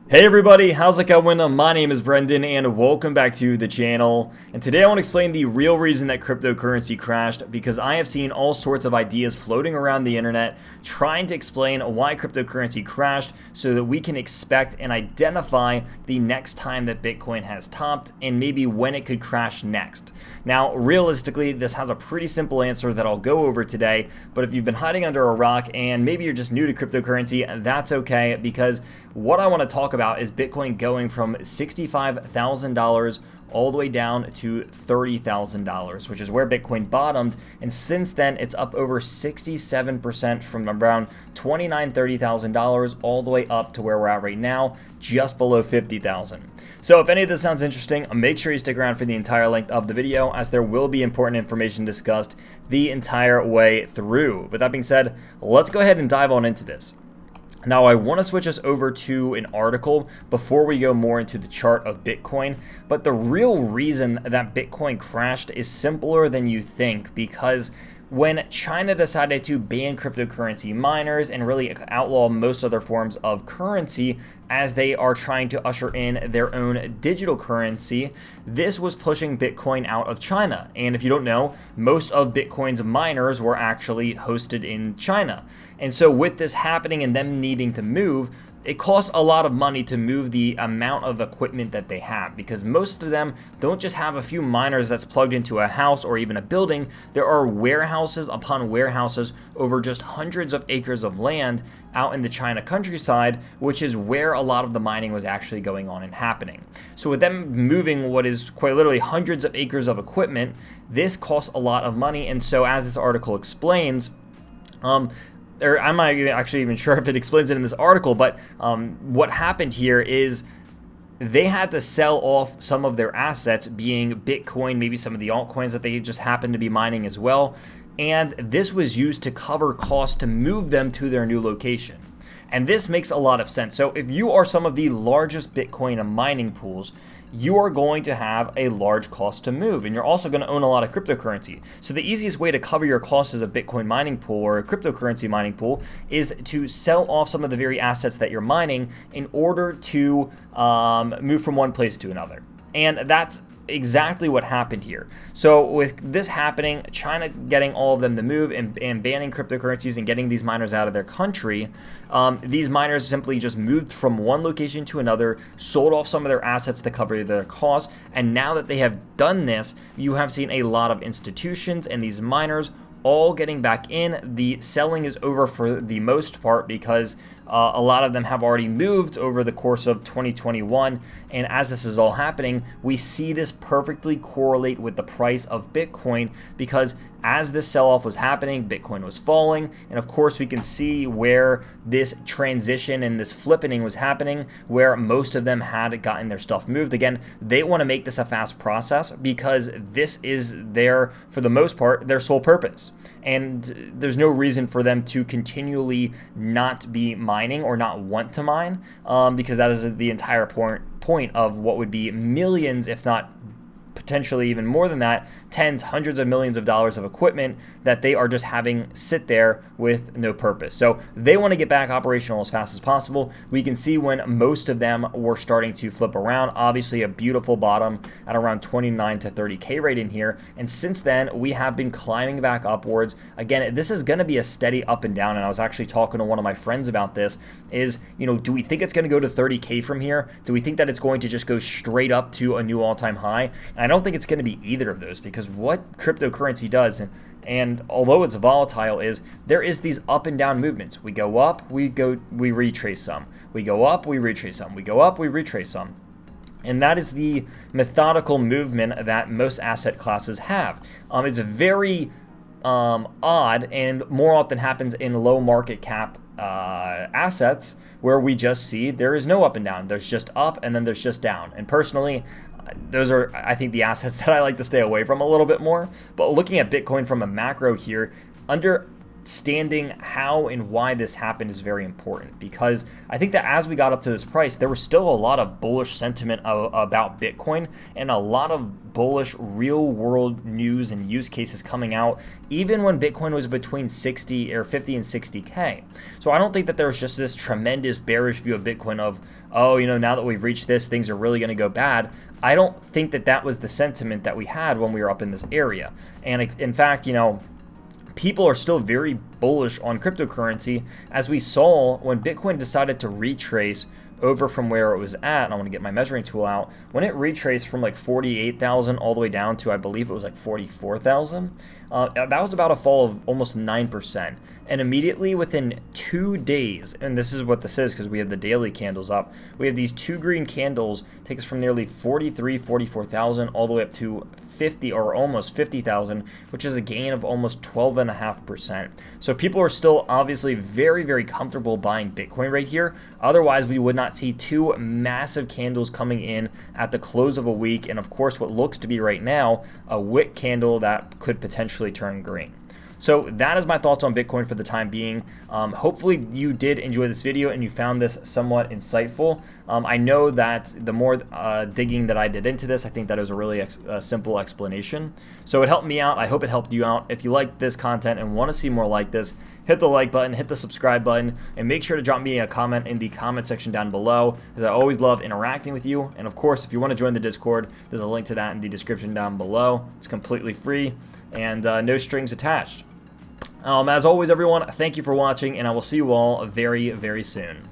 Hey everybody, how's it going? My name is Brendan and welcome back to the channel. And today I want to explain the real reason that cryptocurrency crashed, because I have seen all sorts of ideas floating around the internet trying to explain why cryptocurrency crashed so that we can expect and identify the next time that Bitcoin has topped and maybe when it could crash next. Now, realistically, this has a pretty simple answer that I'll go over today, but if you've been hiding under a rock and maybe you're just new to cryptocurrency, that's okay, because what I want to talk about is Bitcoin going from $65,000 all the way down to $30,000, which is where Bitcoin bottomed. And since then, it's up over 67% from around $29,000, $30,000 all the way up to where we're at right now, just below $50,000. So if any of this sounds interesting, make sure you stick around for the entire length of the video, as there will be important information discussed the entire way through. With that being said, let's go ahead and dive on into this. Now, I want to switch us over to an article before we go more into the chart of Bitcoin, but the real reason that Bitcoin crashed is simpler than you think, because when China decided to ban cryptocurrency miners and really outlaw most other forms of currency as they are trying to usher in their own digital currency, this was pushing Bitcoin out of China. And if you don't know, most of Bitcoin's miners were actually hosted in China. And so with this happening and them needing to move, it costs a lot of money to move the amount of equipment that they have, because most of them don't just have a few miners that's plugged into a house or even a building. There are warehouses upon warehouses over just hundreds of acres of land out in the China countryside, which is where a lot of the mining was actually going on and happening. So with them moving what is quite literally hundreds of acres of equipment, this costs a lot of money. And so as this article explains, or I'm not actually even sure if it explains it in this article, but what happened here is they had to sell off some of their assets, being Bitcoin, maybe some of the altcoins that they just happened to be mining as well. And this was used to cover costs to move them to their new location. And this makes a lot of sense. So if you are some of the largest Bitcoin mining pools, you are going to have a large cost to move, and you're also going to own a lot of cryptocurrency. So the easiest way to cover your costs as a Bitcoin mining pool or a cryptocurrency mining pool is to sell off some of the very assets that you're mining in order to move from one place to another. And that's exactly what happened here. So with this happening, China getting all of them to move and banning cryptocurrencies and getting these miners out of their country, these miners simply just moved from one location to another, sold off some of their assets to cover their costs, and now that they have done this, you have seen a lot of institutions and these miners all getting back in. The selling is over for the most part, because a lot of them have already moved over the course of 2021. And as this is all happening, we see this perfectly correlate with the price of Bitcoin, because as this sell-off was happening, Bitcoin was falling. And of course, we can see where this transition and this flippening was happening, where most of them had gotten their stuff moved. Again, they want to make this a fast process, because this is for the most part, their sole purpose. And there's no reason for them to continually not be mining or not want to mine, because that is the entire point of what would be millions, if not potentially even more than that, tens, hundreds of millions of dollars of equipment that they are just having sit there with no purpose. So they want to get back operational as fast as possible. We can see when most of them were starting to flip around, obviously a beautiful bottom at around 29 to 30K right in here. And since then, we have been climbing back upwards. Again, this is going to be a steady up and down. And I was actually talking to one of my friends about this is, do we think it's going to go to 30K from here? Do we think that it's going to just go straight up to a new all-time high? And I don't think it's going to be either of those, because what cryptocurrency does, and although it's volatile, is there is these up and down movements. We go up, we retrace some. We go up, we retrace some. We go up, we retrace some. And that is the methodical movement that most asset classes have. It's very odd, and more often happens in low market cap assets, where we just see there is no up and down. There's just up, and then there's just down. And personally, those are, I think, the assets that I like to stay away from a little bit more. But looking at Bitcoin from a macro here, under understanding how and why this happened is very important, because I think that as we got up to this price, there was still a lot of bullish sentiment about Bitcoin and a lot of bullish real world news and use cases coming out, even when Bitcoin was between 50 and 60K. So I don't think that there's just this tremendous bearish view of Bitcoin of, oh, now that we've reached this, things are really going to go bad. I don't think that that was the sentiment that we had when we were up in this area. And in fact, people are still very bullish on cryptocurrency, as we saw when Bitcoin decided to retrace over from where it was at. And I want to get my measuring tool out. When it retraced from like 48,000 all the way down to, I believe it was like 44,000, that was about a fall of almost 9%. And immediately within 2 days, and this is what this is because we have the daily candles up, we have these 2 green candles take us from nearly 44,000 all the way up to 50 or almost 50,000, which is a gain of almost 12.5%. So people are still obviously very, very comfortable buying Bitcoin right here. Otherwise, we would not see 2 massive candles coming in at the close of a week. And of course, what looks to be right now, a wick candle that could potentially turn green. So that is my thoughts on Bitcoin for the time being. Hopefully you did enjoy this video and you found this somewhat insightful. I know that the more digging that I did into this, I think that it was a really simple explanation. So it helped me out. I hope it helped you out. If you like this content and want to see more like this, hit the like button, hit the subscribe button, and make sure to drop me a comment in the comment section down below, as I always love interacting with you. And of course, if you want to join the Discord, there's a link to that in the description down below. It's completely free and no strings attached. As always, everyone, thank you for watching, and I will see you all very, very soon.